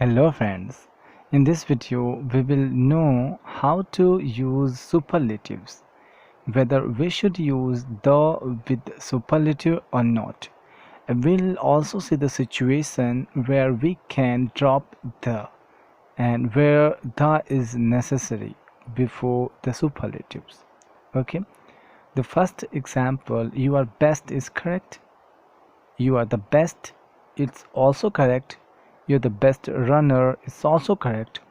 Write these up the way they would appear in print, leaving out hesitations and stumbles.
Hello friends, in this video we will know how to use superlatives, whether we should use the with superlative or not. We'll also see the situation where we can drop the and where the is necessary before the superlatives. Okay, the first example, you are best is correct. You are the best, it's also correct. You're the best runner is also correct.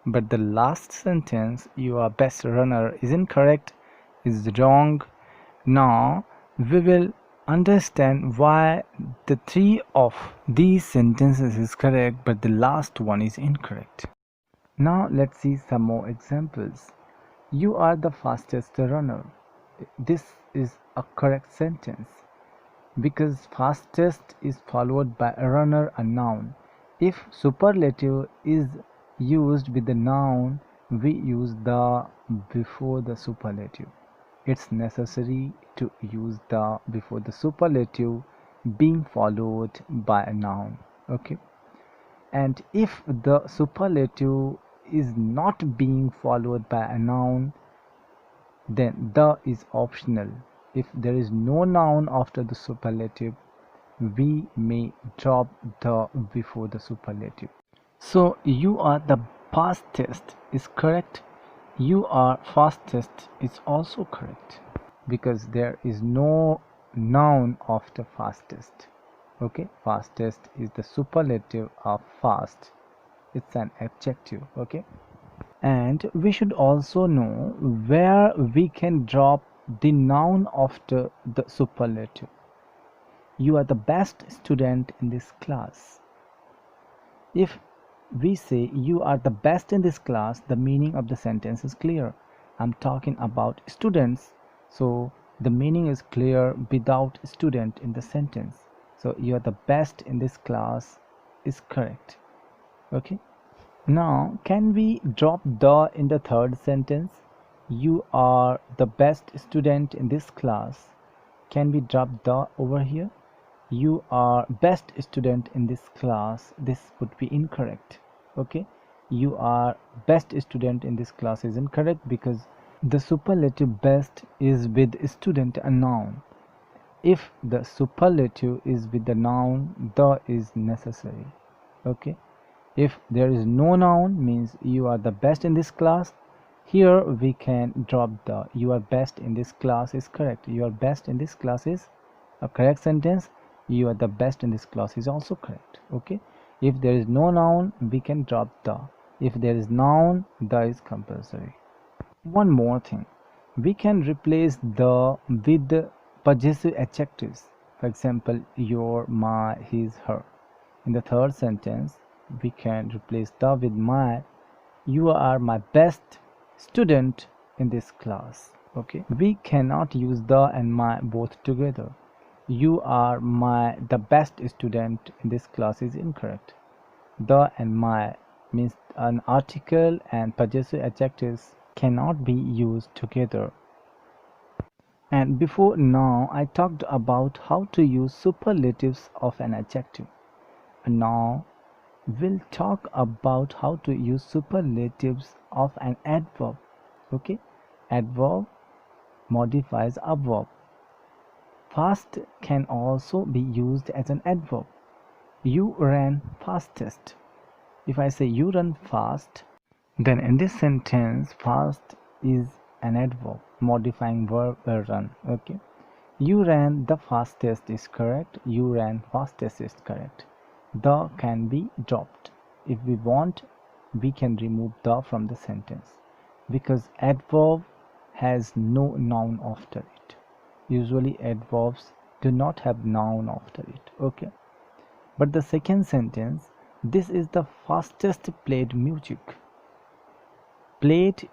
But the last sentence, you are best runner, is incorrect, is wrong. Now we will understand why the three of these sentences is correct but the last one is incorrect. Now let's see some more examples. You are the fastest runner. This is a correct sentence because fastest is followed by a runner, a noun. If superlative is used with the noun, we use the before the superlative. It's necessary to use the before the superlative being followed by a noun. Okay, and if the superlative is not being followed by a noun, then the is optional. If there is no noun after the superlative, we may drop the before the superlative. So you are the fastest is correct. You are fastest is also correct because there is no noun after fastest. Okay, fastest is the superlative of fast. It's an adjective. Okay, and we should also know where we can drop the noun after the superlative. You are the best student in this class. If we say you are the best in this class, the meaning of the sentence is clear. I'm talking about students, so the meaning is clear without student in the sentence. So you are the best in this class is correct. Okay, now can we drop the in the third sentence? You are the best student in this class. Can we drop the over here? You are best student in this class. This would be incorrect. Okay, you are best student in this class is incorrect because the superlative best is with student, a noun. If the superlative is with the noun, the is necessary. Okay, if there is no noun, means you are the best in this class. Here we can drop the. You are best in this class is correct. You are best in this class is a correct sentence. You are the best in this class is also correct. Okay, if there is no noun, we can drop the. If there is noun, the is compulsory. One more thing, we can replace the with the possessive adjectives. For example, your, my, his, her. In the third sentence, we can replace the with my. You are my best student in this class. Okay, we cannot use the and my both together. You are the best student in this class is incorrect. The and my means an article and possessive adjectives cannot be used together. And before now I talked about how to use superlatives of an adjective. And now we'll talk about how to use superlatives of an adverb. Okay, adverb modifies a verb. Fast can also be used as an adverb. You ran fastest. If I say you run fast, then in this sentence fast is an adverb modifying verb run. Okay, you ran the fastest is correct. You ran fastest is correct. The can be dropped. If we want, we can remove the from the sentence because adverb has no noun after it. Usually adverbs do not have noun after it. Okay, but the second sentence, this is the fastest played music. Played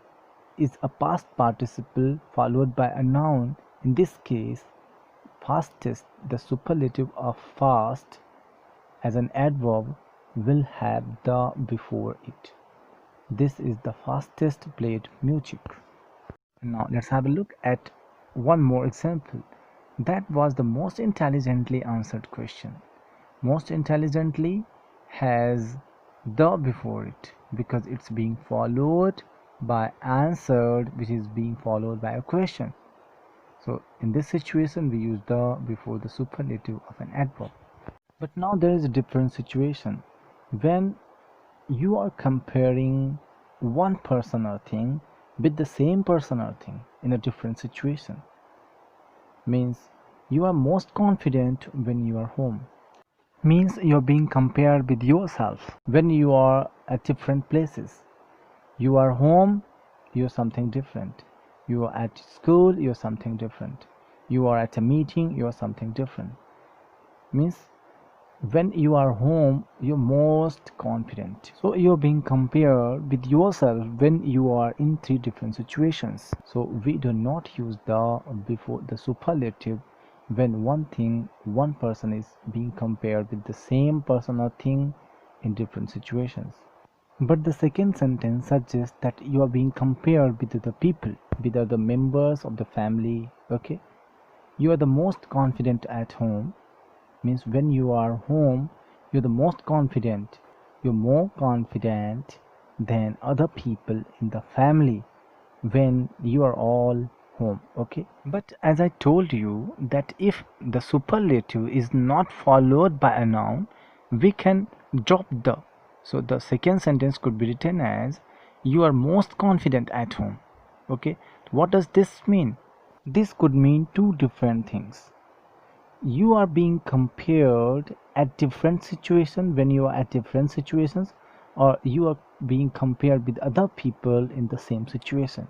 is a past participle followed by a noun. In this case, fastest, the superlative of fast as an adverb will have the before it. This is the fastest played music. Now let's have a look at one more example. That was the most intelligently answered question. Most intelligently has the before it, because it's being followed by answered, which is being followed by a question. So in this situation we use the before the superlative of an adverb. But now there is a different situation when you are comparing one person or thing with the same person or thing in a different situation. Means you are most confident when you are home. Means you are being compared with yourself when you are at different places. You are home, you're something different. You are at school, you're something different. You are at a meeting, you're something different. Means when you are home, you're most confident. So you're being compared with yourself when you are in three different situations. So we do not use the before the superlative when one person is being compared with the same person or thing in different situations. But the second sentence suggests that you are being compared with other people, with other members of the family. Okay, you are the most confident at home. Means when you are home, you're the most confident. You're more confident than other people in the family when you are all home. Okay, but as I told you that if the superlative is not followed by a noun, we can drop the. So the second sentence could be written as you are most confident at home. Okay, what does this mean? This could mean two different things. You are being compared at different situations when you are at different situations, or you are being compared with other people in the same situation,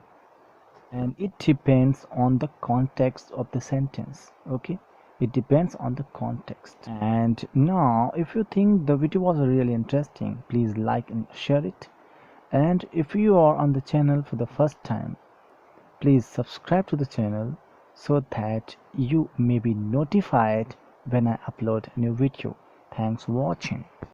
and it depends on the context of the sentence. Okay, it depends on the context. And now if you think the video was really interesting, please like and share it. And if you are on the channel for the first time, please subscribe to the channel so that you may be notified when I upload a new video. Thanks for watching.